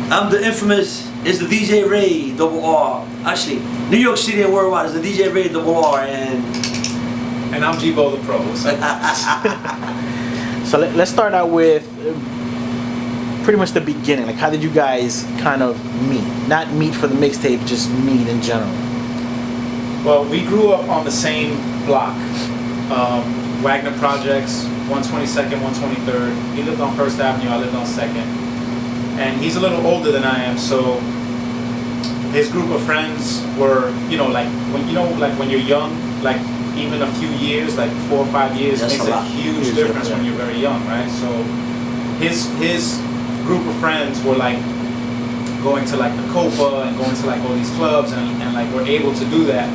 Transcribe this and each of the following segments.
I'm the infamous, it's the DJ Ray, double R. Actually, New York City and worldwide is the DJ Ray, double R, and I'm G-Bo the Pro. So, so let's start out with pretty much the beginning. Like, how did you guys kind of meet? Not meet for the mixtape, just meet in general. Well, we grew up on the same block. Wagner Projects, 122nd, 123rd. He lived on First Avenue, I lived on 2nd. And he's a little older than I am, so his group of friends were, like when you're young, like even a few years, like 4 or 5 years, makes a huge difference when you're very young, right? So his group of friends were like going to like the Copa and going to like all these clubs and like were able to do that.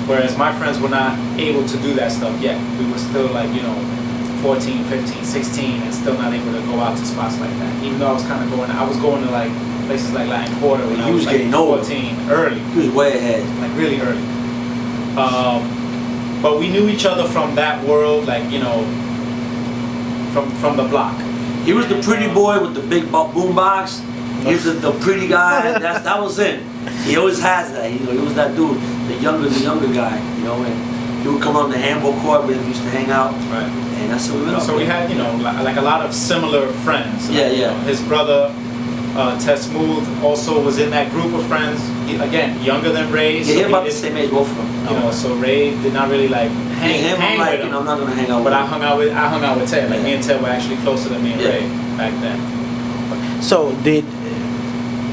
Whereas my friends were not able to do that stuff yet. We were still like, 14, 15, 16 and still not able to go out to spots like that. Even though I was going to like places like Latin Quarter when I was like 14, early. He was way ahead. Like really early. But we knew each other from that world, like, from the block. He was the pretty boy with the big boom box. He was the pretty guy. That was him. He always has that. He was that dude, the younger guy. And he would come on the handball court where we used to hang out. Right. And that's what we went. So we had, like a lot of similar friends. Like, yeah. His brother, Tess Smooth, also was in that group of friends. He, again, younger than Ray. Yeah, he about the same age, both of them. So Ray did not really like hang with him. I'm not gonna hang out. But I hung out with Ted. Like me and Ted were actually closer than me and Ray back then. So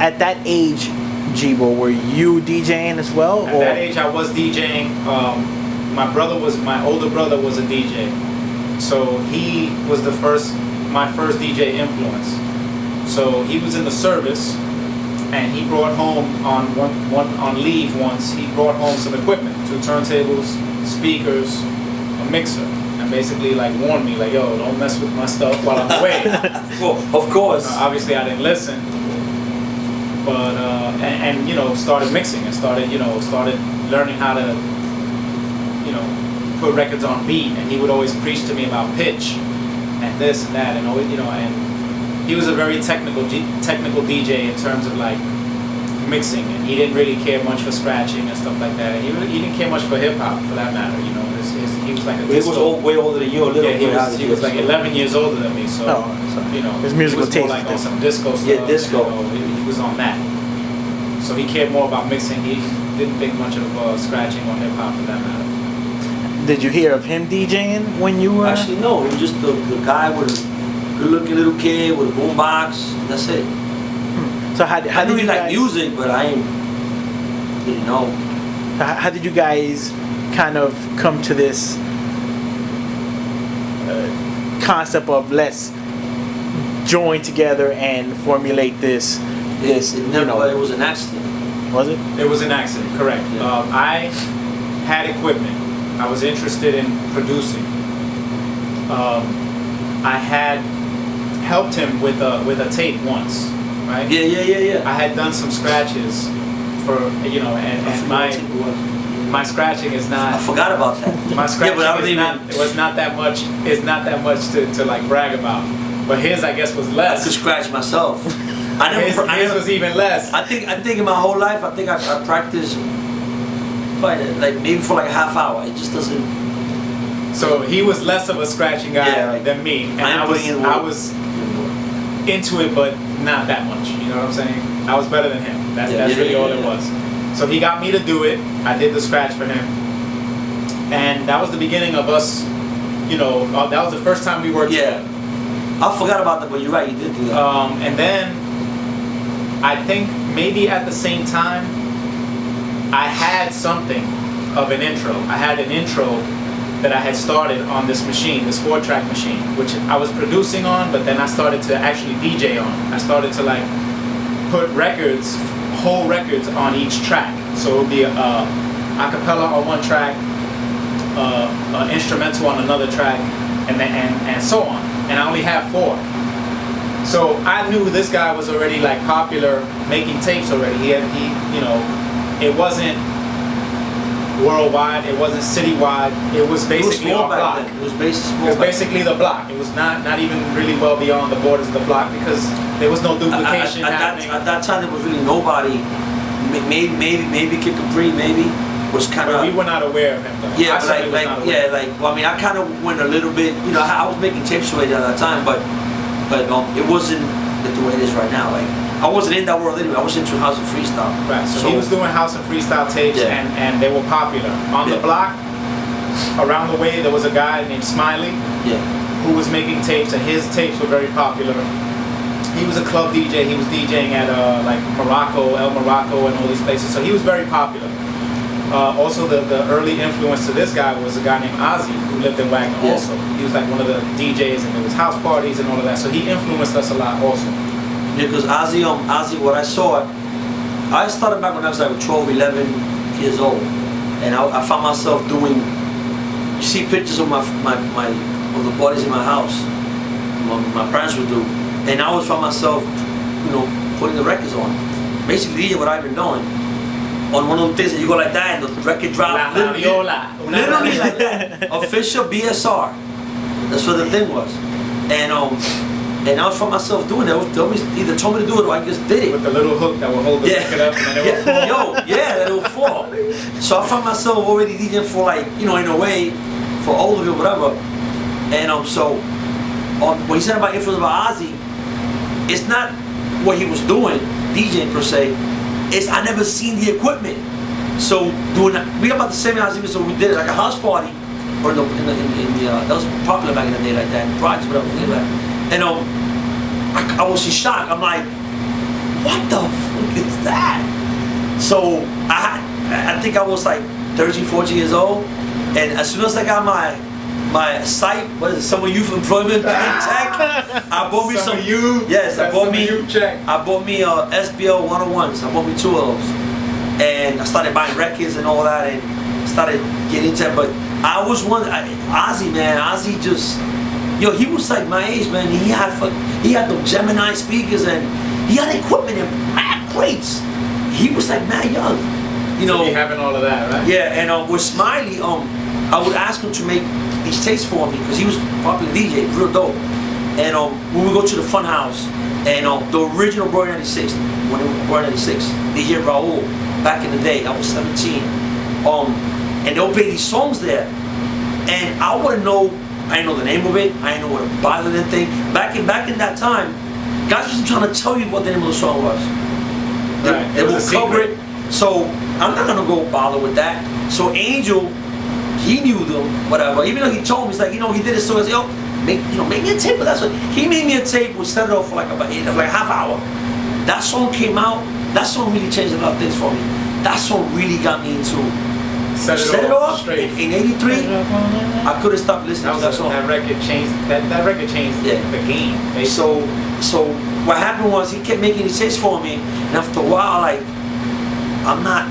at that age, G-Bo, were you DJing as well? At that age, I was DJing. My older brother was a DJ, so he was my first DJ influence. So he was in the service, and he brought home on leave once. He brought home some equipment, 2 turntables, speakers, a mixer, and basically like warned me like, "Yo, don't mess with my stuff while I'm away." Well, of course. Obviously, I didn't listen. But started mixing and started learning how to put records on beat, and he would always preach to me about pitch and this and that, and always and he was a very technical DJ in terms of like mixing, and he didn't really care much for scratching and stuff like that. And he didn't care much for hip hop for that matter. He was like he was way older than you. He was like 11 years older than me, so his musical taste was more like on some disco stuff. Yeah, disco. He was on that. So he cared more about mixing. He didn't think much of scratching or hip hop for that matter. Did you hear of him DJing when you were? Actually, no. He was just the guy with a good-looking little kid with a boom box. That's it. So how I knew he liked music, but I didn't know. How did you guys kind of come to this concept of let's join together and formulate this? It was an accident. Was it? It was an accident, correct. Yeah. I had equipment. I was interested in producing. I had helped him with a tape once, right? Yeah. I had done some scratches for and my scratching is not. I forgot about that. My scratching was not that much. It's not that much to like brag about. But his, I guess, was less. I could scratch myself. His was even less. I think in my whole life, I think I practiced, but like maybe for like a half hour. It just doesn't. So he was less of a scratching guy than me, and I was into it, but not that much. You know what I'm saying? I was better than him. That's really all it was. So he got me to do it. I did the scratch for him, and that was the beginning of us. That was the first time we worked together. I forgot about that, but you're right. You did do that. And then I think maybe at the same time, I had something of an intro. I had an intro that I had started on this machine, this 4-track machine, which I was producing on, but then I started to actually DJ on. I started to like put whole records on each track. So it would be a cappella on one track, an instrumental on another track, and so on. And I only have 4. So I knew this guy was already like popular, making tapes already. It wasn't worldwide. It wasn't citywide. It was It was basically small our back block. then. It was basically small. It was back basically the block. It was not even really well beyond the borders of the block because there was no duplication happening. At that time, there was really nobody. Maybe Kid Capri, maybe was kind of. We were not aware of him though. Yeah, I but certainly was not aware. well, I mean, I kind of went a little bit. You know, I was making tapes already at that time, but it wasn't the way it is right now. Like, I wasn't in that world anyway. I was into house and freestyle. Right. So he was doing house and freestyle tapes, Yeah. and they were popular on the Yeah. block. Around the way, there was a guy named Smiley Yeah. who was making tapes, and his tapes were very popular. He was a club DJ. He was DJing at like Morocco, El Morocco, and all these places. So he was very popular. Also, the early influence to this guy was a guy named Ozzy who lived in Wagner. Yeah. Also, he was like one of the DJs, and there was house parties and all of that. So he influenced us a lot. Also, Yeah, because Ozzy, what I saw, I started back when I was like 12, 11 years old, and I found myself doing. You see pictures of of the parties in my house, my parents would do, and I always found myself, you know, putting the records on, basically what I've been doing. On one of those things that you go like that and the record drop, La literally Raviola. like that. Official BSR. That's what the thing was, and I was found myself doing it. They always either told me to do it or I just did it. with the little hook that would hold the record up, and then it would fall. That it would fall. So I found myself already DJing for like, you know, in a way, for older people, whatever. And so, what he said about influence about Ozzy, it's not what he was doing, DJing per se. It's I never seen the equipment. So we about the same Ozzy, so we did like a house party, or in the that was popular back in the day like that, in projects, whatever. And I was in shock. I'm like, what the fuck is that? So I think I was like 13, 14 years old, and as soon as I got my site, what is it, Summer Youth Employment check, I bought me some. Yes, I bought me. I bought me SBL 101s. I bought me 2 of those, and I started buying records and all that, and started getting into it. But I was Ozzy, man. Ozzy just. Yo, he was like my age, man. He had the Gemini speakers and he had equipment and mad plates. He was like mad young, you know. So he having all of that, right? Yeah, and with Smiley, I would ask him to make these tapes for me because he was a popular DJ, real dope. And we would go to the Fun House and the original Boy 96, when it was Boy 96, the year Raul, back in the day. I was 17. And they'll play these songs there, and I wouldn't know. I didn't know the name of it. I didn't know what a violin thing. Back in that time, guys wasn't trying to tell you what the name of the song was. They was would a cover secret. it. So I'm not gonna go bother with that. So Angel, he knew them, whatever. Even though he told me, he's like, you know, he did it so as yo, make me a tape. But that's what he made me a tape. We set it off for like about half hour. That song came out. That song really changed a lot of things for me. That song really got me into. Set it off straight. In '83. I couldn't stop listening to that song. That record changed. That record changed the game. Basically. So what happened was he kept making these hits for me, and after a while, like I'm not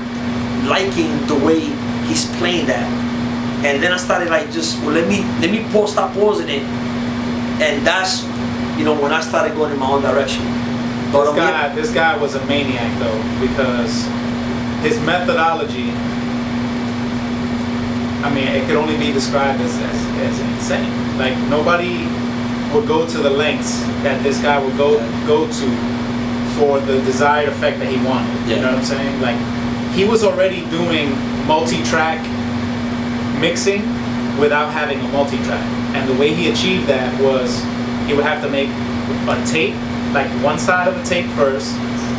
liking the way he's playing that, and then I started like just let me stop pausing it, and that's when I started going in my own direction. But this guy was a maniac though, because his methodology. I mean, it could only be described as insane. Like nobody would go to the lengths that this guy would go to for the desired effect that he wanted. Yeah. You know what I'm saying? Like he was already doing multi-track mixing without having a multi-track, and the way he achieved that was he would have to make a tape, like one side of the tape first,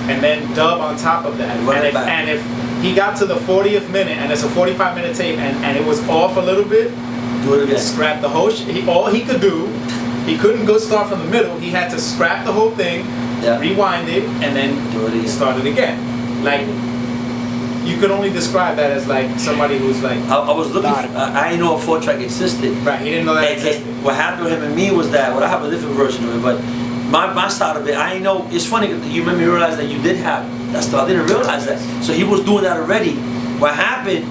and then dub on top of that. And if he got to the 40th minute, and it's a 45-minute tape, and it was off a little bit, do it again. Scrap the whole all he could do, he couldn't go start from the middle. He had to scrap the whole thing, rewind it, and then start it again. Like, you could only describe that as like somebody who's like... I was looking I didn't know a 4-track existed. Right, he didn't know that existed. What happened with him and me was that, I have a different version of it, but my side of it, I didn't know. It's funny, you made me realize that you did have that stuff. I didn't realize that. So he was doing that already. What happened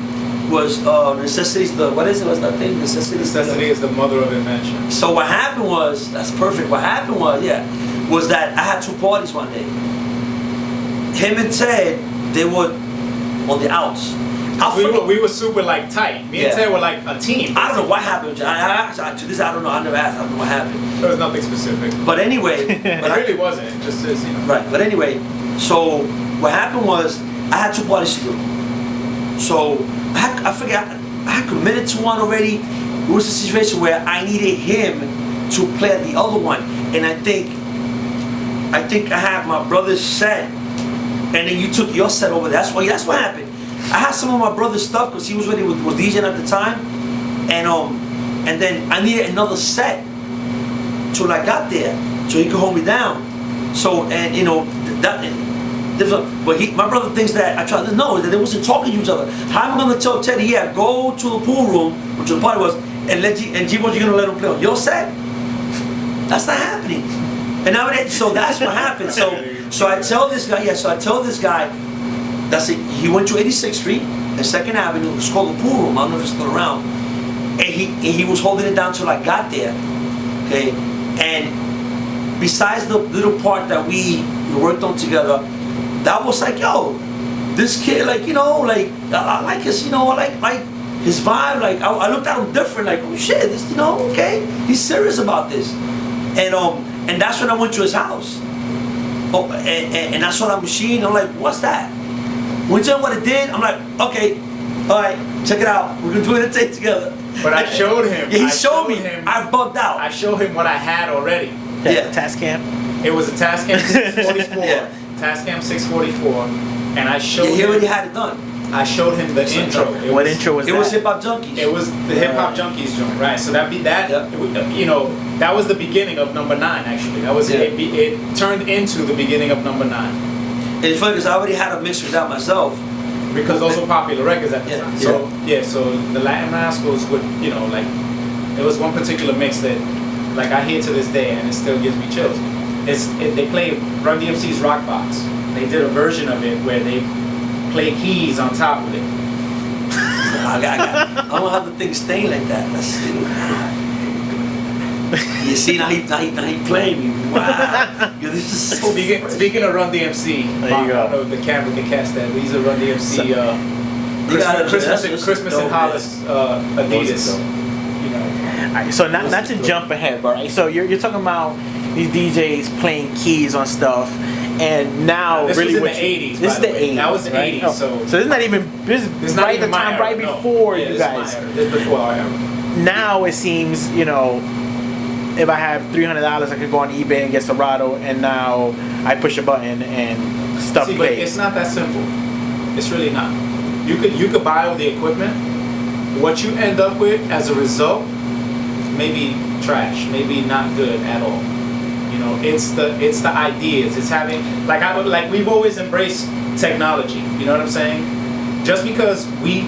was necessity's the, what is it, what's that thing? Necessity is the mother of invention. So what happened was, that's perfect, what happened was that I had 2 parties one day. Him and Ted, they were on the outs. I'll We forget- were super like tight. Me and Yeah. Ted were like a team. I don't know what happened. To this, I don't know. I never asked. I don't know what happened. There was nothing specific. But anyway, It but really wasn't. It just is, you know. right. But anyway, so what happened was I had 2 parties to do. So I forget. I had committed to one already. It was a situation where I needed him to play at the other one, and I think I had my brother's set, and then you took your set over there. That's what happened. I had some of my brother's stuff because he was ready with DJing at the time, and then I needed another set till I got there, so he could hold me down. So and you know that. But my brother thinks that I tried to know that they wasn't talking to each other. How am I gonna tell Teddy, yeah, go to the pool room, which the party was, and G-Bo's you gonna let him play on your set? That's not happening. And now so that's what happened. So I tell this guy, that's it. He went to 86th Street and 2nd Avenue. It's called the pool room. I don't know if it's still around. And he was holding it down till I got there. Okay, and besides the little part that we worked on together, that was like, yo, this kid, like, you know, like I like his, you know, I like his vibe. Like I looked at him different. Like, oh shit, this, you know, okay, he's serious about this. And that's when I went to his house. Oh, and I saw that machine. I'm like, what's that? When you tell me what it did, I'm like, okay, all right, check it out. We're gonna do it and take together. But I showed him. Yeah, he I showed me. him. I bugged out. I showed him what I had already. Yeah. Tascam. It was a Tascam 644. Yeah. Tascam 644, and I showed Yeah, he him. already had it done. I showed him the So, intro. What intro was It that? was Hip Hop Junkies. It was the Hip Hop Junkies joint, right? So that Yeah. you know, that was the beginning of number 9. Actually, that was Yeah. it turned into the beginning of number 9 And it's funny because I already had a mix with that myself. because those were popular records at the Yeah, time. So so the Latin Rascals would, you know, like there was one particular mix that like I hear to this day and it still gives me chills. They play Run DMC's Rock Box. They did a version of it where they play keys on top of it. I don't have the thing staying like that. You see, now he playing me. Wow. Yo, this is so Speaking of Run DMC, There you go. I don't know if the camera can catch that. These are Run DMC Christmas and Hollis Adidas. You know. Alright, so not to jump ahead, but right, so you're talking about these DJs playing keys on stuff, and now This really was in what the you- 80s, This by is the the way. 80s. That was the right? 80s, Oh, so- this is not even this It's is not right even the my time era, right no. before Yeah, you this is my guys. era. This is before our era. Now it seems, you know, if I have $300, I could go on eBay and get Serato, and now I push a button and stuff See, but plays. it's not that simple. It's really not. You could buy all the equipment. What you end up with as a result, maybe trash, maybe not good at all. You know, it's the ideas. It's having like we've always embraced technology. You know what I'm saying? Just because we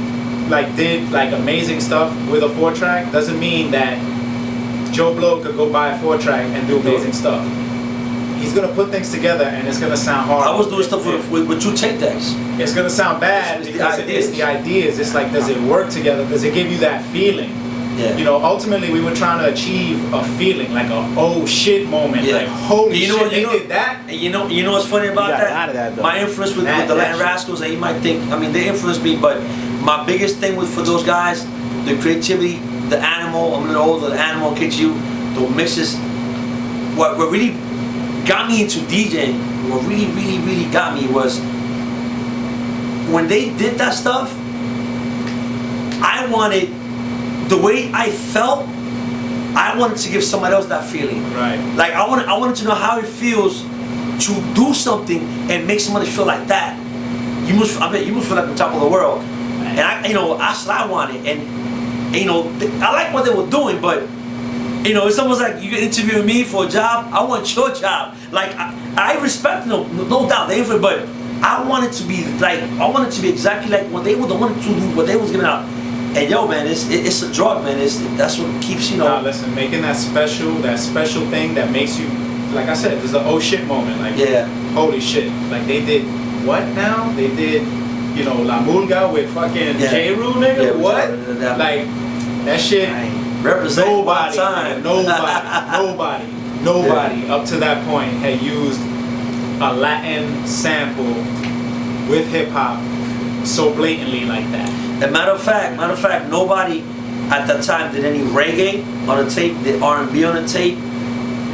did amazing stuff with a 4-track doesn't mean that Joe Blow could go buy a 4-track and do amazing stuff. He's gonna put things together and it's gonna sound hard. I was doing stuff with 2 tape decks. It's gonna sound bad It's the because it's the ideas. It's like, does it work together? Does it give you that feeling? Yeah. You know, ultimately we were trying to achieve a feeling, like a oh shit moment. Yeah. Like holy You know shit, what- they you know- did that. And you know what's funny about You got that? a lot of that, though. My influence with That the Latin shit. Rascals, and you might think, I mean, they influenced me, but my biggest thing for those guys, the creativity, the animal, I'm a little older, the animal kicks you, the mixes. What really got me into DJing, what really got me was when they did that stuff, I wanted, the way I felt, I wanted to give somebody else that feeling. Right. Like I wanted to know how it feels to do something and make somebody feel like that. I bet you must feel like the top of the world. And that's what I wanted. And I like what they were doing, but it's almost like you interviewing me for a job. I want your job. Like I respect them, no doubt. But I wanted to be exactly like what they were. Wanted to do what they was giving out. And yo, man, it's a drug, man. That's what keeps Nah, listen, making that special thing that makes you, like I said, there's the oh shit moment. Like, Yeah. holy shit. Like they did what now? They did, La Mulga with fucking Yeah. J. Rule, nigga. Yeah, what? that- Like that shit. represent Nobody, one time. nobody up to that point had used a Latin sample with hip hop so blatantly like that. And matter of fact, nobody at that time did any reggae on the tape, did R&B on the tape.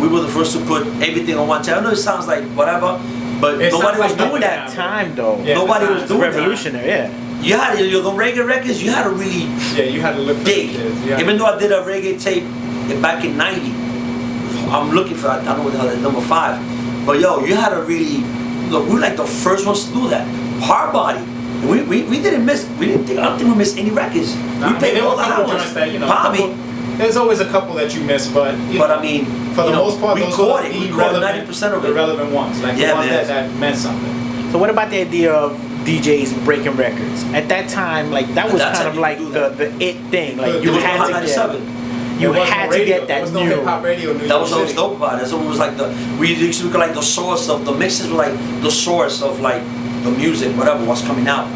We were the first to put everything on one tape. I know it sounds like whatever, but It nobody sounds was like doing At that. that time, though, Yeah. Nobody was it's doing that. revolutionary. Yeah. You had the reggae records. You had to really Yeah, you had to look for dig. Yeah. Even though I did a reggae tape back in '90, I'm looking for. I don't know what the hell is number 5, but yo, you had to really look. We were like the first ones to do that. Hard Body. And we didn't miss. We didn't. I don't think we missed any records. Nah, We played there were all a the couple hours. joints that, you know, Probably. there's always a couple that you miss, but you But know, I mean, for the you know, most part, we those caught are it. the We caught relevant, 90% of the it. relevant ones, like Yeah, the ones man. that meant something. So what about the idea of DJs breaking records? At that time, like that was At that kind time, of you like could do the that. it thing. Like It you was had Hot to 97. get, you There wasn't had no to radio. get There that was no new. hip-hop radio in New That York was what was City. dope about it. So it was like we used to look at like the source of the mixes were like the source of like the music, whatever was coming out.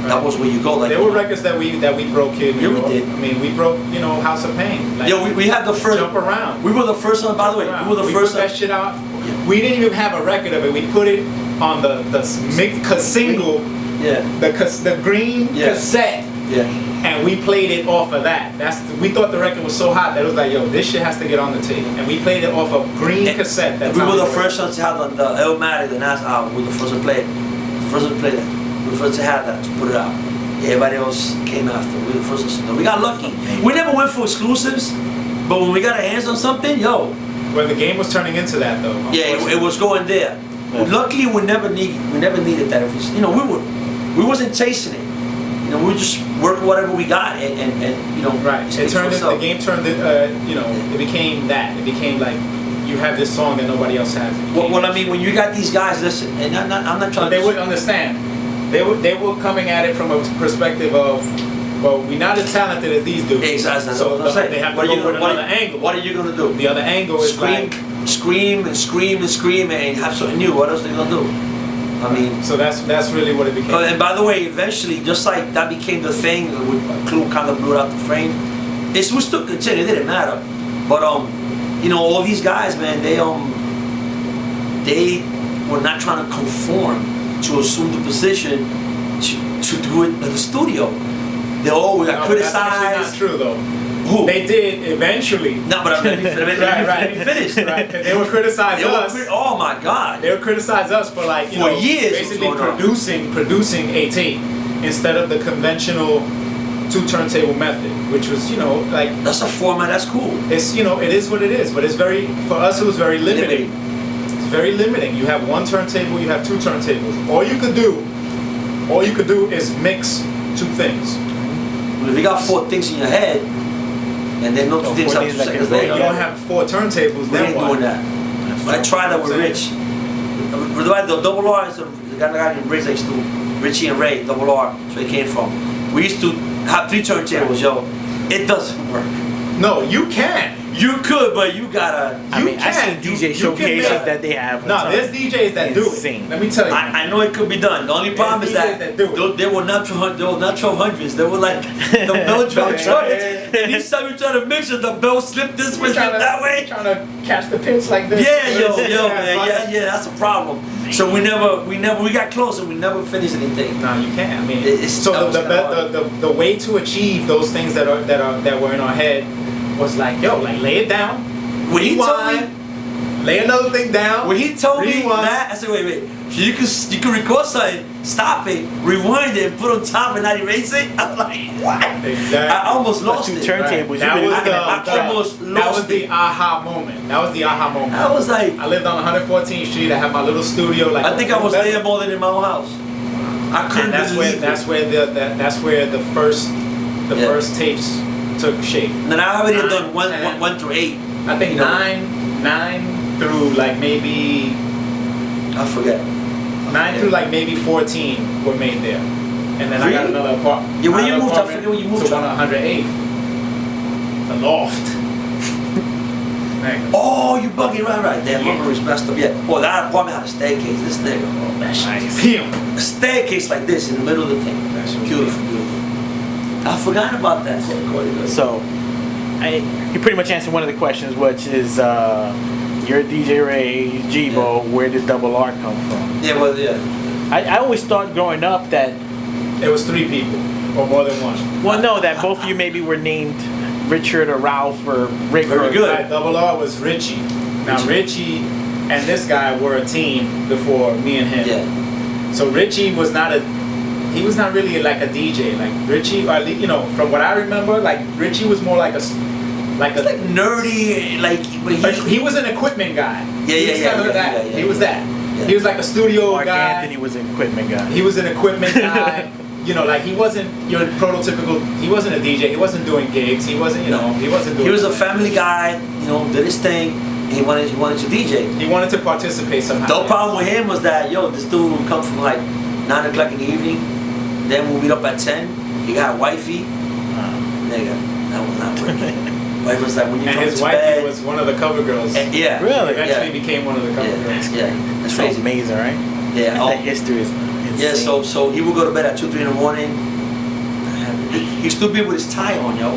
That was where you go. Like There were records that we broke here in New Yeah, we York. did. I mean, we broke, you know, House of Pain. Like, Yeah, we had the first. Jump Around. We were the first one. By the way, we were the first put that shit out. We didn't even have a record of it. We put it on the single, Yeah, the green Yeah. cassette, yeah. and we played it off of that. We thought the record was so hot that it was like, yo, this shit has to get on the tape. And we played it off of green cassette. That's We how were the it first ones to have the Illmatic, the Nas album. We were the first to play it. The first to play that. We were the first to have that, to put it out. Everybody else came after. We were the first ones to do it. We got lucky. We never went for exclusives, but when we got our hands on something, yo, Well, the game was turning into that though. yeah, it was going there. Luckily, we never needed that. If we, you know, we wasn't chasing it. You know, we just work whatever we got, and you know, Right. It speaks for turned. itself. The game turned. You know, it became that. It became like you have this song that nobody else has. It became- Well, I mean, when you got these guys, listen, and I'm not But trying they to. wouldn't understand. They were coming at it from a perspective of, well, we're not as talented as these dudes. Exactly. That's So what I'm saying. they have to What are go you with gonna- what another are- angle. What are you gonna do? The other angle is Scream, like. scream and scream and scream and have something new. What else are they gonna do? I mean, So that's really what it became. and by the way, eventually, just like that became the thing, with Clue kind of blew it out the frame. We still continue. It didn't matter, but you know, all these guys, man, they were not trying to conform to assume the position to do it in the studio. They always got No, that's actually criticized. not true though. Who? They did eventually. No, but let me finish. Right. 'Cause they would criticize They were us. oh my God. They would criticize us for like, you For know, years basically what's going on. producing a tape instead of the conventional 2 turntable method, which was, you know, like That's a format. That's cool. it's, you know, it is what it is, but it's very, for us it was very limiting. It's very limiting. You have 1 turntable, you have 2 turntables. All you could do is mix 2 things. But if you got 4 things in your head, and then no 2 things 4 out 2 things that seconds can go later, You don't have 4 turntables, we then ain't what? doing that. I tried that with Rich. The double R is the guy named Rich used to, Richie and Ray, double R, that's where it came from. We used to have 3 turntables, yo. It doesn't work. No, you can. You could, but you gotta. I mean, I can. seen DJ You can showcases make- that they have. No, there's DJs that do Insane. it. Let me tell you. I know it could be done. The only problem is that DJs that do it. they were not 1200s. They were like the bell drum Yeah. joints. And each time you try to mix it, the bell slipped this way, slipped that way. Trying to catch the pitch like this. Yeah, yo, man, yeah, that's a problem. So we got close and we never finished anything. No, you can't. I mean, It's- so that was the way to achieve those things that were in our head was like, yo, like lay it down. When he told me, Rewind, lay another thing down. when he told me rewind. that, I said, wait, so you can record something, stop it, rewind it, and put on top and not erase it. I'm like, what? Exactly. I almost lost 2 it. turntables. That You was really the, looking at I almost that lost was the it. aha moment. That was the aha moment. I was like, I lived on 114th Street. I had my little studio. Like I think I was there more than in my own house. I couldn't And that's where the first Yeah. first tapes took shape. And then I already had done 10. 1 through 8. I think You know. 9 through like maybe I forget. 9 through like maybe 14 were made there, and then I got Really? another apartment. Yeah, where you moved? I forget where you moved to to. 108th. The loft. Man, Oh, you bugging right. Damn, my memory's messed up. Yeah. Well, that apartment had a staircase. This nigga, oh, that shit. nice. Pimp. A staircase like this in the middle of the thing. That shit was Beautiful. I forgot about that. So, you pretty much answered one of the questions, which is you're DJ Ray, G-Bo, where did Double R come from? Yeah, well, yeah. I always thought growing up that It was 3 people, or more than one. Well, no, that both of you maybe were named Richard or Ralph or Rick. Very good. Right, Double R was Richie. Now Richie and this guy were a team before me and him. Yeah. So Richie was not really like a DJ. Like Richie, or you know, from what I remember, like Richie was more like It's like nerdy, like but he was an equipment guy. Yeah, He was kind of that. He was that. Yeah. He was like a studio Mark guy. Anthony was an equipment guy. He was an equipment guy. You know, like he wasn't your prototypical. He wasn't a DJ. He wasn't doing gigs. He wasn't, you know, he wasn't doing. He was a family guy. You know, did his thing. He wanted to DJ. He wanted to participate somehow. The problem with him was that this dude would come from like 9 o'clock in the evening. Then we'll meet up at 10. He got wifey. Nigga, that was not working. Wife was like, when you And come his to wife bed. was one of the cover girls. Yeah. Really? Eventually became one of the cover girls. Yeah. That's That's crazy. amazing, right? Yeah. That history is insane. Yeah, so he would go to bed at 2, 3 in the morning. He still be with his tie on, yo.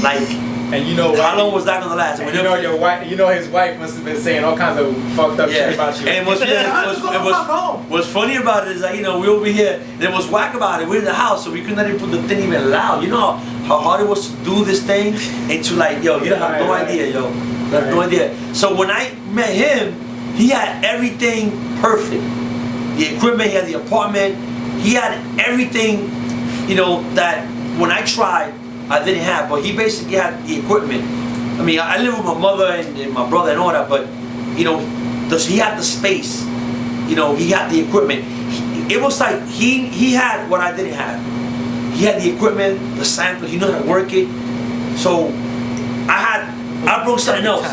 Like, And you know how long was that gonna last? And you know your wife. You know his wife must have been saying all kinds of fucked up shit about you. And what's funny about it is that we over here. Then what's whack about it? We're in the house, so we couldn't even put the thing even loud. You know how hard it was to do this thing and to like, you have no idea, yo. You have no idea. So when I met him, he had everything perfect. The equipment, he had the apartment, he had everything. That when I tried, I didn't have, but he basically had the equipment. I mean, I live with my mother and my brother and all that, but he had the space. He had the equipment. It was like he had what I didn't have. He had the equipment, the samples. He knew how to work it. So I broke something else.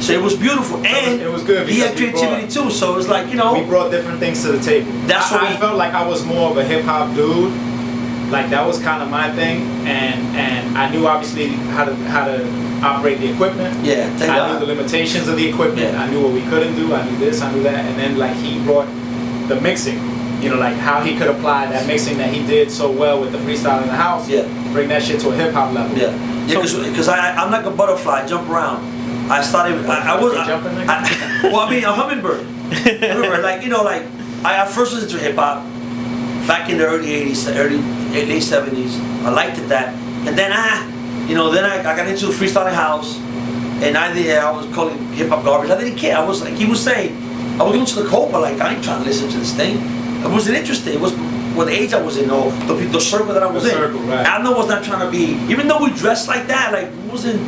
So it was beautiful, and it was good. He had creativity too. So it was like we brought different things to the table. That's what I felt like I was more of a hip hop dude. Like that was kind of my thing, and I knew obviously how to operate the equipment. Yeah, I knew the limitations of the equipment. Yeah. I knew what we couldn't do. I knew this, I knew that, and then like he brought the mixing. Like how he could apply that mixing that he did so well with the freestyle in the house. Yeah. Bring that shit to a hip hop level. Yeah, because I'm like a butterfly, I jump around. I started. I was. Jumping like a hummingbird. I first listened to hip hop back in the early '80s, late '70s. I liked it that, and then I got into the freestyling house, and I was calling hip hop garbage. I didn't care. I was like he was saying, I was going to the Copa like I ain't trying to listen to this thing. It wasn't interesting. It was what age I was in, or the circle that I was in. Right. I was not trying to be, even though we dressed like that, like it wasn't.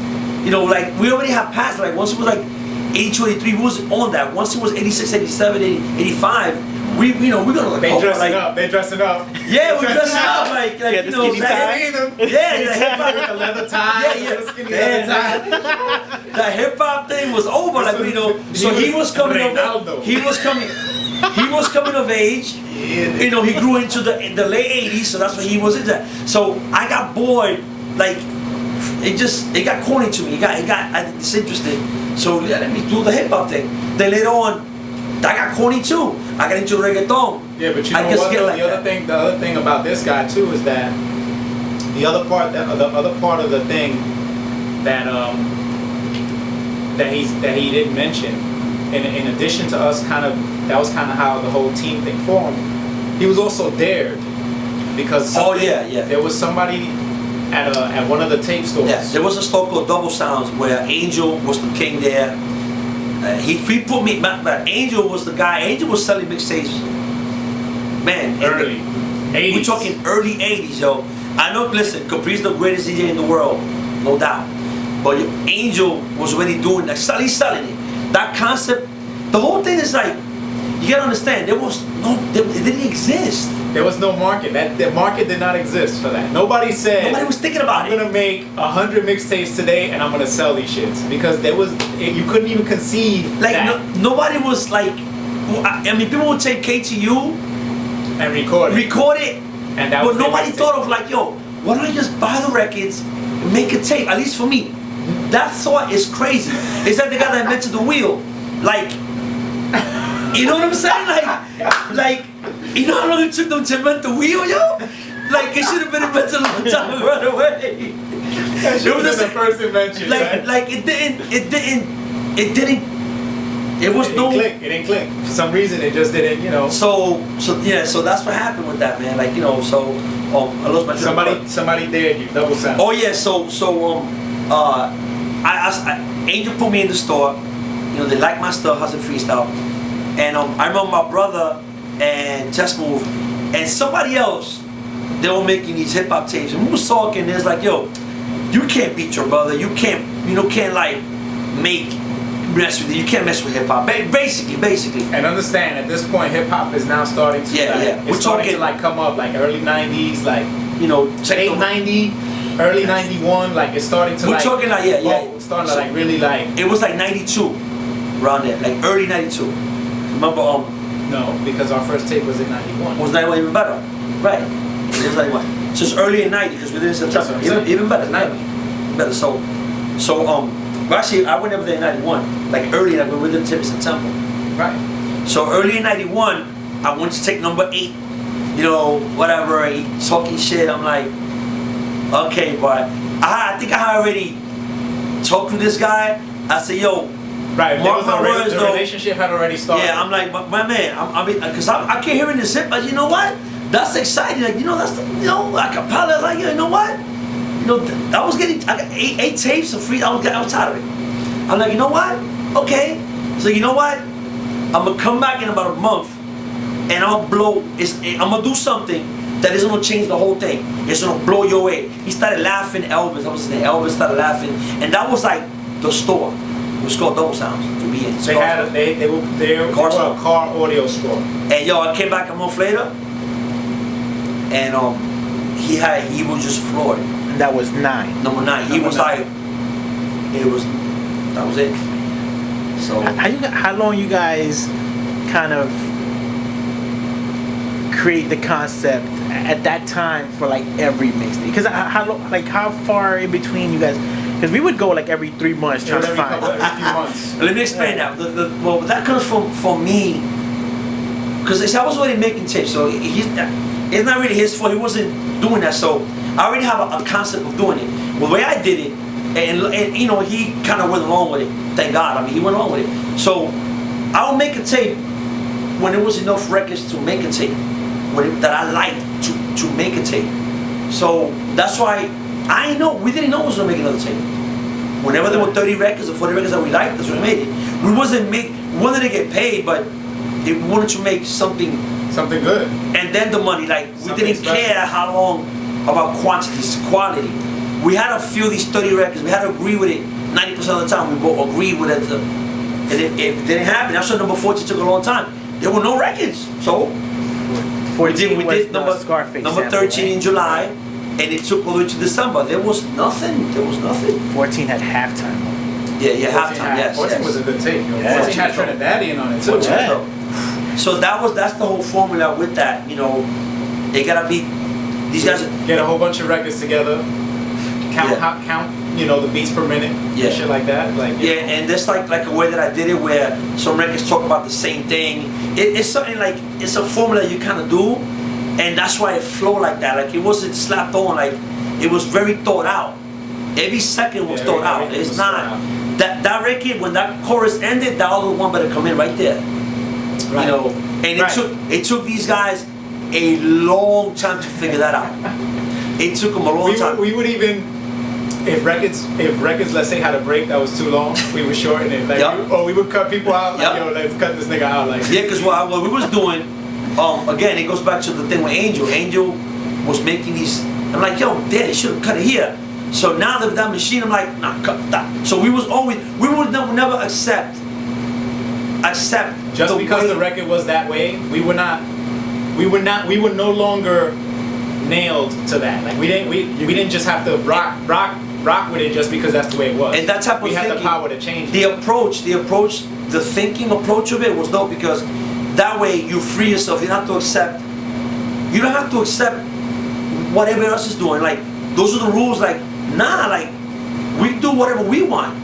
Like we already had passed, like once it was like 82, 83, we was on that. Once it was 86, 87, 85, we're gonna They dressing up. They dressing up. Yeah, we're dressing up like the skinny tie. the hip hop with the leather tie. Yeah. Skinny leather tie. The hip hop thing was over, like so he was coming of he was coming of age. He grew into the late 80s, so that's when he was into that. So I got bored, like it got corny to me. I think it's interesting. So let me do the hip hop thing. Then later on, I got corny too. I got into reggaeton. Yeah, but you know what? The other thing about this guy too is that the other part of the thing that that he didn't mention, in addition to us that was kind of how the whole team thing formed. He was also dared because there was somebody at one of the tape stores. Yeah, there was a store called Double Sounds where Angel was the king there. He put me back. Angel was the guy. Angel was selling mixtapes. Man, early 80s. We're talking early 80s, yo. I know. Listen, Capri's the greatest DJ in the world, no doubt. But Angel was already doing that. He's selling it. That concept, the whole thing is like, you gotta understand. It didn't exist. There was no market. The market did not exist for that. Nobody was thinking about it. I'm gonna make 100 mixtapes today and I'm gonna sell these shits, because you couldn't even conceive that. Nobody was like. I mean, people would take KTU and record it, and but nobody thought of like, yo, why don't I just buy the records and make a tape? At least for me, that thought is crazy. It's like the guy that invented the wheel, like. You know what I'm saying? Like, you know how long it took them to invent the wheel, yo? Like, it should have been invented a long time right away. That should have been the first invention. Like it It was no. It didn't click. For some reason, it just didn't. You know. So that's what happened with that, man. Like, I lost my train of thought. Somebody dared you. Double sound. Oh yeah, Angel put me in the store. They like my stuff, Hustle Freestyle, and I remember my brother and Test Move and somebody else. They were making these hip hop tapes, and we was talking. It's like, yo, you can't beat your brother. You can't like mess with it. You can't mess with hip hop. Basically. And understand, at this point, hip hop is now starting to It's starting to like come up, like early '90s, like late '90, early '91. Like it's starting to. We're talking like starting to like really like. It was like '92, around there, like early '92. Remember? No, because our first tape was in '91. Was '91 even better? Right. It was like what? So it's early in '90 because we didn't September. Even better, '90. Better. So well, actually, I went over there in '91, like early, like we didn't tape in September. Right. So early in '91, I went to take number 8. Whatever, he talking shit. I'm like, okay, but I think I already talked to this guy. I said, yo. Right, the relationship had already started. Yeah, I'm like, my man, because I keep hearing this hip, but you know what? That's exciting. Like, that's like a pilot. Like, you know what? I was getting, I got 8 tapes of free. I was tired of it. I'm like, you know what? Okay. So you know what? I'm gonna come back in about a month, and I'm gonna do something that isn't gonna change the whole thing. It's gonna blow your way. He started laughing. Elvis, I was saying, Elvis started laughing, and that was like the store. It was called Double Sounds to be in. They were a car audio store. And I came back a month later, and he was just floored. And that was 9. Number 9. He was like, that was it. So how long you guys kind of create the concept at that time for like every mixtape? Because how far in between you guys? Because we would go like every 3 months trying to find. Every few months. Let me explain that. Well, that comes from me. Because I was already making tapes, so it's not really his fault. He wasn't doing that, so I already have a concept of doing it. Well, the way I did it, and he kind of went along with it. Thank God. I mean, he went along with it. So I would make a tape when there was enough records to make a tape, that I liked to make a tape. So that's why we didn't know we was gonna make another tape. Whenever there were 30 records or 40 records that we liked, that's when we made it. We wanted to get paid, but we wanted to make something good. And then the money, like we didn't care how long about quantities, quality. We had to feel these 30 records. We had to agree with it 90% of the time. We both agreed with it. And it didn't happen. That's why number 14 took a long time. There were no records, so 14 we did number 13 in July, and it took all the way to December. There was nothing. 14 had halftime. Yeah, halftime. Yes. 14 was a good tape. 14 had Trinidadian on it too. So that's the whole formula with that. They gotta be these guys. Get a whole bunch of records together. Count. The beats per minute. Yeah. Shit like that. And that's like a way that I did it, where some records talk about the same thing. It's something like it's a formula you kind of do, and that's why it flowed like that. Like it wasn't slapped on. Like it was very thought out. Every second was thought out. It's not that record when that chorus ended. That other one better come in right there. Right. And it took these guys a long time to figure that out. It took them a long time. We would even, if records, let's say had a break that was too long, we would shorten it. Or we would cut people out. Like, let's cut this nigga out. Because what we was doing, again, it goes back to the thing with Angel. Angel was making these. I'm like, yo, Daddy should have cut it here. So now that machine, I'm like, nah, cut that. So we would never accept. Just because the record was that way, we were no longer nailed to that. Like we didn't just have to rock with it just because that's the way it was. And that type of we thinking, had the power to change the approach, the thinking approach of it was no, because that way you free yourself. You don't have to accept what everybody else is doing. Like those are the rules. Like nah, like we do whatever we want.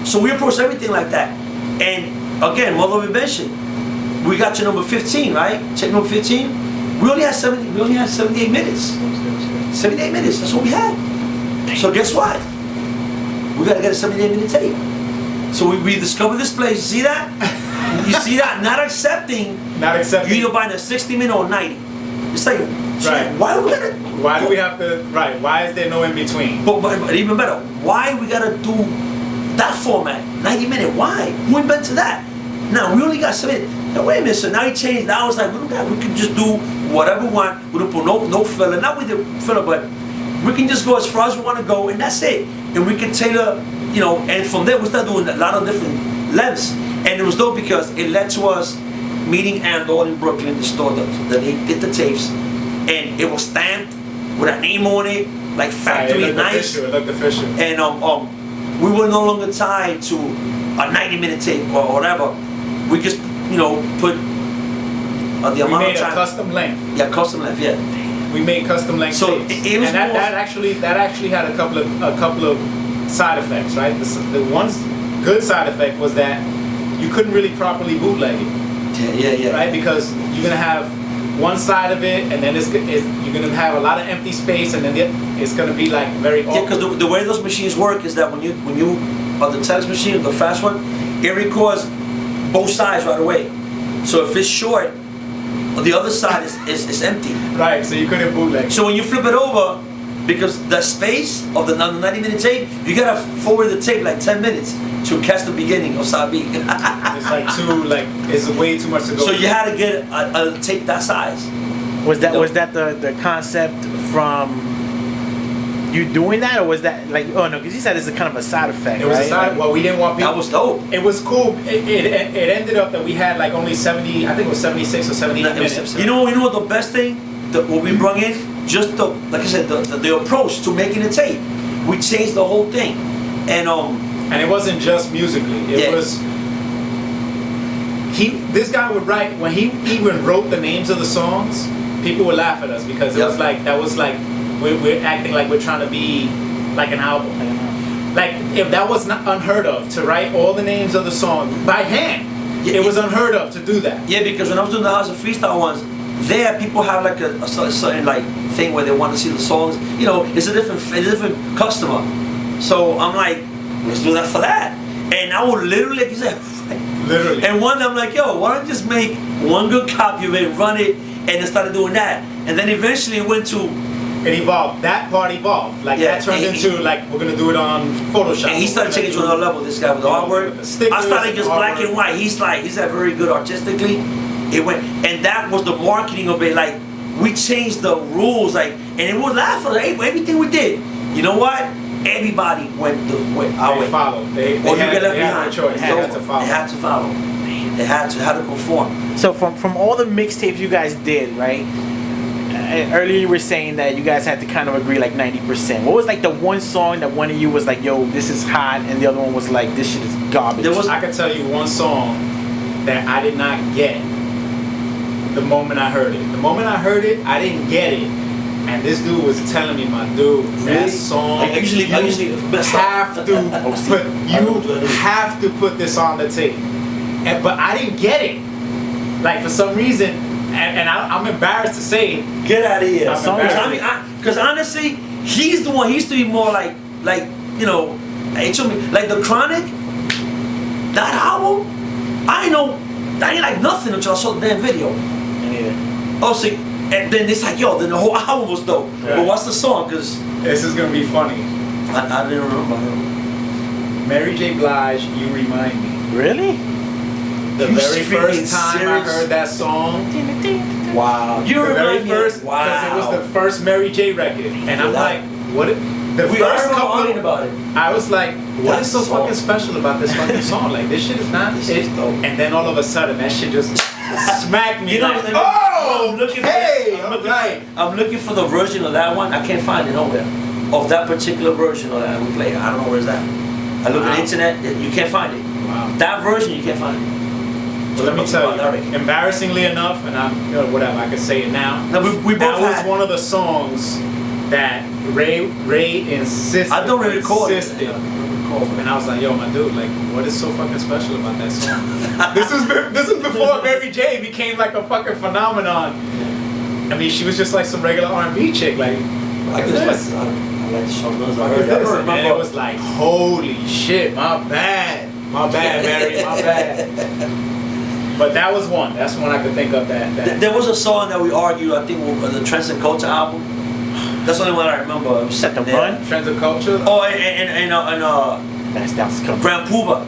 So we approach everything like that. And again, Mother of Invention, we got to number 15, right? Check number 15. We only had 78 minutes. 78 minutes. That's what we had. So guess what? We got to get a 78-minute tape. So we discovered this place. See that? You see that? Not accepting. Not accepting. You either buying a 60-minute or 90. It's like, Right. why do we gotta? Why do we have to? Right. Why is there no in between? But even better, why we gotta do that format? 90-minute. Why? Who invented that? Now we only got 7 minutes. Now wait a minute. So now he changed. Now it's like we can just do whatever we want. We don't put no filler. Not with the filler, but we can just go as far as we want to go, and that's it. And we can tailor, you know. And from there we start doing a lot of different lengths. And it was dope because it led to us meeting Andor in Brooklyn, the store that they did the tapes, and it was stamped with a name on it, like factory It looked nice. official. It looked official. And we were no longer tied to a 90-minute tape or whatever. We just, you know, put the We amount made of a time. custom length. Yeah, custom length. Yeah. We made custom length So tapes. it was and that, more- that actually had a couple of side effects, right? The one good side effect was that you couldn't really properly bootleg it, Yeah. right? Because you're gonna have one side of it, and then you're gonna have a lot of empty space, and then it's gonna be like very Yeah, because awkward. the way those machines work is that when you on the text machine, the fast one, it records both sides right away. So if it's short, the other side is empty. Right, so you couldn't bootleg. So when you flip it over, because the space of the 90-minute tape, you gotta forward the tape like 10 minutes to catch the beginning of side B. It's it's way too much to go. So you had to get a tape that size. Was that No. the concept from you doing that, or was that like, oh no, because you said it's a kind of a side effect, It was right? a side. Well, we didn't want people. That was dope. It was cool. It ended up that we had like only 70. I think it was 76 or 78 minutes. You know what the best thing what we brought in, just the, like I said, the approach to making a tape. We changed the whole thing, and And it wasn't just musically. It Yeah. was. This guy would write when he even wrote the names of the songs. People would laugh at us because it Yep. was like that was like we're acting like we're trying to be like an album. Like if that was not unheard of to write all the names of the song by hand. Yeah, It was unheard of to do that. yeah, because when I was doing the House of Freestyle ones, there people have like a certain like thing where they want to see the songs. You know, it's a different customer. So I'm like, let's do that for that. And I would literally, like you said, Literally. and one I'm like, yo, why don't you just make one good copy of it, run it, and then started doing that. And then eventually it went to, It evolved. That part evolved. Like Yeah, that turned and into like we're gonna do it on Photoshop. and he started taking it to another level, this guy with the artwork. With the stickers I started and just black artwork. and white. He's that very good artistically. It went, and that was the marketing of it. Like, we changed the rules, like, and it was laughable. Everything we did. You know what? Everybody went our They way. followed. They Or you had, get left they had behind. no choice. It's They had over. to follow. They had to follow. They had to conform. So from all the mixtapes you guys did, right? Earlier you were saying that you guys had to kind of agree like 90%. What was like the one song that one of you was like, yo, this is hot, and the other one was like, this shit is garbage? There was- I can tell you one song that I did not get the moment I heard it. The moment I heard it, I didn't get it. And this dude was telling me, my dude, that Really? song, I usually you mess up. have to put, you have to put this on the tape. But I didn't get it. Like for some reason, and I'm embarrassed to say, Get out of here. I'm embarrassed. Because honestly, he's the one. He used to be more like you know, it told me like the Chronic. That album, I ain't like nothing until I saw the damn video. Me neither. Oh, see, and then it's like, yo, then the whole album was dope. Yeah. But what's the song? Because this is gonna be funny. I didn't remember. Mary J. Blige, You Remind Me. Really? The You very freaking first time I serious? heard that song, Wow. You the very remind me. first, because Wow. it was the first Mary J. record, and I'm Wow. like, what? The We first are couple, arguing about it. I was like, what That is so song. fucking special about this fucking song? Like this shit is not This it. is dope. And then all of a sudden, that shit just smacked me. You know, like, and oh, I'm looking hey, for, I'm like, I'm looking for the version of that one. I can't find it nowhere. Of that particular version of that we play. I don't know where it's at. I look at Wow. the internet, you can't find it. wow. That version you can't find it. So let me tell That you, record. embarrassingly enough, and I'm, you know, whatever, I can say it now. No, we That both was had. one of the songs that Ray insisted. I don't really recall it. insisted. I don't recall it. And I was like, yo, my dude, like, what is so fucking special about that song? this is before Mary J became like a fucking phenomenon. I mean, she was just like some regular R&B chick, like, I look just at like, this. I like the song. I Look heard at that. this. I And then it remember. was like, holy shit, my bad. My bad, Mary. My bad. But that was one. That's one I could think of. That. There was a song that we argued, I think, on the Trends and Culture album. That's the only one I remember. It was Set the there. Run. Trends of Culture. Oh, and That's coming. Grand Puba.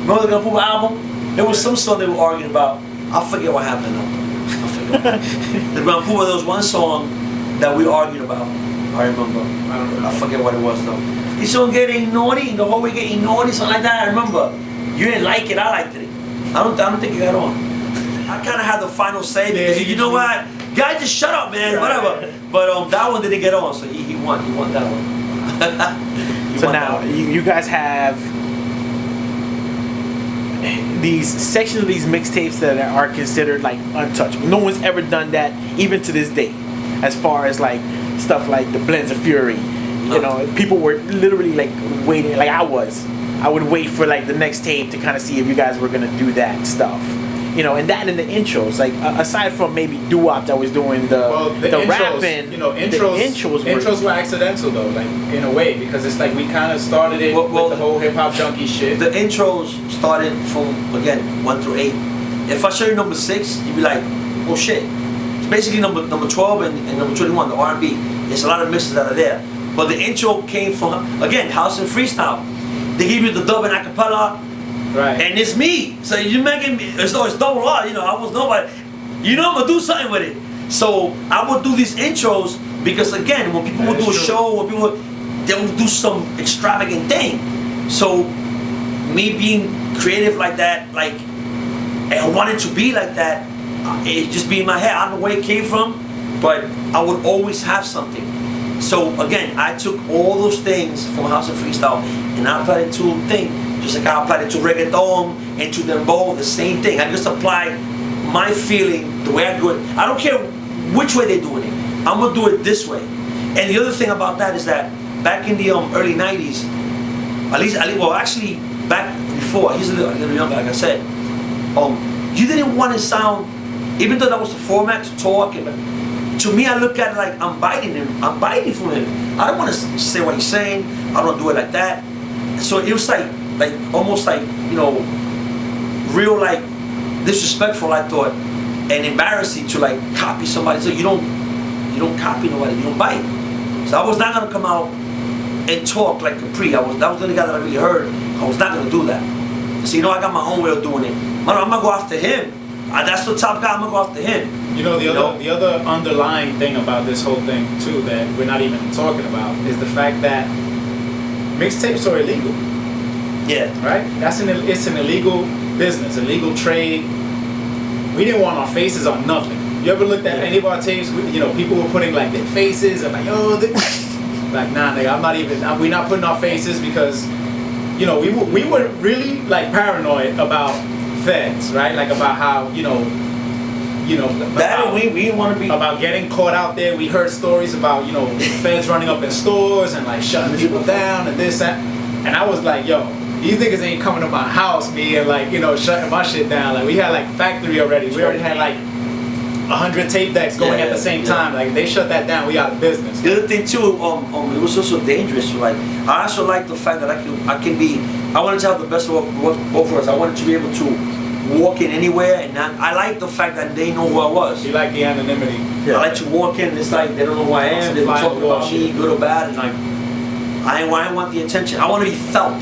Remember the Grand Puba album? There was some song they were arguing about. I forget what happened though. I forget what happened. The Grand Puba, there was one song that we argued about. I remember. I don't know. I forget what it was though. This song getting naughty, the whole way getting naughty, something like that. I remember. You didn't like it, I liked it. I don't think you got on. I kind of had the final say because you know what? Guy, just shut up, man. Whatever. But that one didn't get on, so he won. He won that one. So now you guys have these sections of these mixtapes that are considered like untouchable. No one's ever done that, even to this day. As far as like stuff like the Blends of Fury, you know, people were literally like waiting. Like I would wait for like the next tape to kind of see if you guys were gonna do that stuff. You know, and that in the intros, like aside from maybe Doo-Wop that was doing the intros, rapping, you know, intros were accidental though, like in a way, because it's like we kind of started it with the whole hip hop junkie shit. The intros started from again 1 through 8. If I show you number 6, you'd be like, oh shit. It's basically number 12 and number 21, the R&B. There's a lot of mixes that are there, but the intro came from again House and Freestyle. They give you the dub and acapella. Right. And it's me. So you making me, it's double R, you know, I was nobody. You know I'm gonna do something with it. So I would do these intros because again, when people would do a show, when people they would do some extravagant thing. So me being creative like that, like, and wanting to be like that, it just be in my head. I don't know where it came from, but I would always have something. So again, I took all those things from House of Freestyle and I applied it to a thing. Just like I applied it to reggaeton and to dembow, the same thing. I just apply my feeling the way I do it. I don't care which way they're doing it. I'm gonna do it this way. And the other thing about that is that back in the early '90s, actually back before, he's a little younger, like I said. You didn't want to sound, even though that was the format to talk. And to me, I look at it like I'm biting him. I'm biting from him. I don't want to say what he's saying. I don't do it like that. So it was like almost like, you know, real like disrespectful, I thought, and embarrassing to like copy somebody. So you don't copy nobody, you don't bite. So I was not gonna come out and talk like Capri. That was the only guy that I really heard. I was not gonna do that. So you know, I got my own way of doing it. I'm gonna go after him. That's the top guy. I'm gonna go after him. You know, the other underlying thing about this whole thing too that we're not even talking about is the fact that mixtapes are illegal. Yeah. Right? It's an illegal business, illegal trade. We didn't want our faces on nothing. You ever looked at any of our tapes? You know, people were putting like their faces and like, yo, like, nah, nigga, we're not putting our faces because, you know, we were really like paranoid about feds, right? Like about how, you know, that we didn't want to be about getting caught out there. We heard stories about, you know, feds running up in stores and like shutting people down and this, that. And I was like, yo, these niggas ain't coming to my house, me, and like, you know, shutting my shit down. Like we had like factory already. We already had like 100 tape decks going at the same time. Like they shut that down, we out of business. The other thing too, it was also dangerous. Like I also like the fact that I wanted to have the best of both worlds. I wanted to be able to walk in anywhere, and I like the fact that they know who I was. You like the anonymity. Yeah. I like to walk in, it's like they don't know who I am. They're talking about me, good or bad, and like I want the attention. I want to be felt.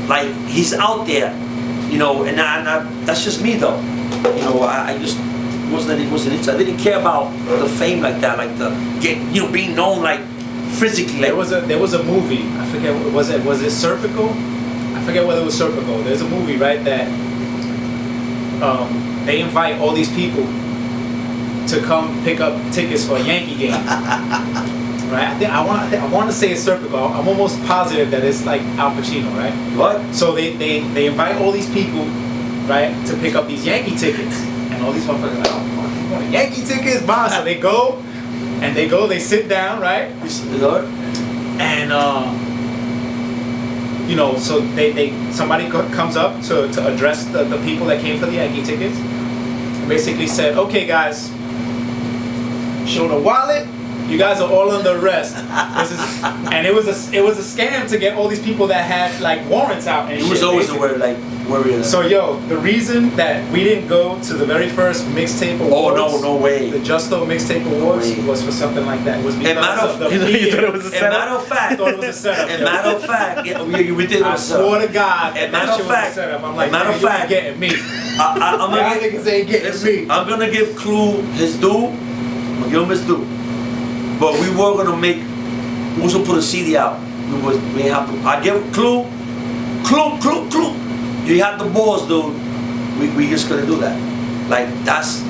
Like he's out there, you know, and that's just me though. You know, I just wasn't into. I didn't care about the fame like that, like the being known like physically. Like, there was a movie. I forget. Was it Serpico? I forget whether it was Serpico. There's a movie, right, that they invite all these people to come pick up tickets for a Yankee game. Right, I want to say it's Serpico. I'm almost positive that it's like Al Pacino, right? What? So they invite all these people, right, to pick up these Yankee tickets, and all these motherfuckers are like, oh fuck, you want Yankee tickets, man? So they go, they sit down, right? And you know, so somebody comes up to address the people that came for the Yankee tickets, and basically said, okay guys, show the wallet. You guys are all under arrest. And it was a scam to get all these people that had like warrants out and it was always the word like Warriors. So yo, the reason that we didn't go to the very first mixtape awards, no way. the Justo Mixtape Awards way. was for something like that. It was because matter of of- the You thought it fear. was a And setup? matter of fact, I thought it was a setup. and yo. matter of fact, yeah, we did it I was a setup. swore to God And that matter shit of was a fact- setup. I'm like, and matter man, of you fact- ain't getting me. I'm Y'all gonna niggas ain't getting listen, me. I'm gonna give Clue his due. I'm gonna give him his due. But we were gonna make. We was gonna put a CD out. We have to. I give Clue. You had the balls, dude. We just couldn't do that. Like that's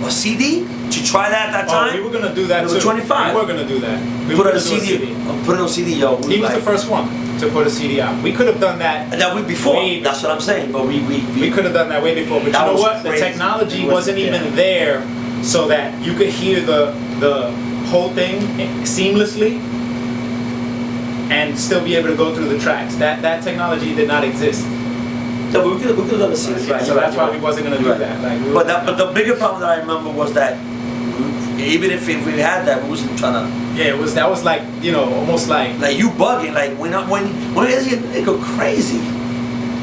a CD. Did you try that at that time? Oh, we were gonna do that It too. was 25. We were gonna do that. We Put were it on gonna do CD. Put it on CD, yo. He was the first one to put a CD out. We could have done that. And that week before. Way That's what I'm saying. But we We could have done that way before, but you That know was what? The crazy. technology It was- wasn't yeah. even there so that you could hear the whole thing seamlessly and still be able to go through the tracks. That technology did not exist. Yeah, but we could have done the CD. So that's why we wasn't gonna do Right. that. Like, we But were- but the bigger problem that I remember was that even if we had that, we wasn't trying to yeah, that was like, you know, almost like you bugging like when is you nigga crazy?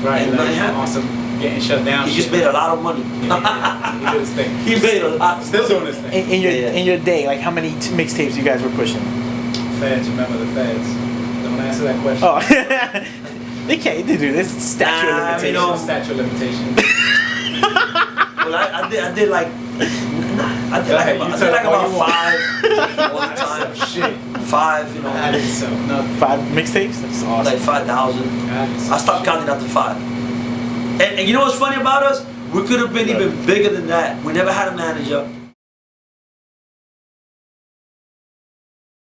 right, And like it happened. awesome getting shut down. He just shit. made a lot of money. Yeah, he did his thing. He made a lot. Of Still money. doing his thing. In Yeah. your day, like how many mixtapes you guys were pushing? Feds, remember the feds? Don't answer that question. Oh, they can't do this. Statute of Nah, limitations. you know- Statute of limitations. Well, I did like I did Go like ahead, about, you I tell did like them all about you want. 5 all the That's time. some shit. 5, you know, That is so nothing. 5 mixtapes. That's awesome. like 5,000. That is some I stopped shit. counting after 5. And you know what's funny about us? We could have been even bigger than that. We never had a manager.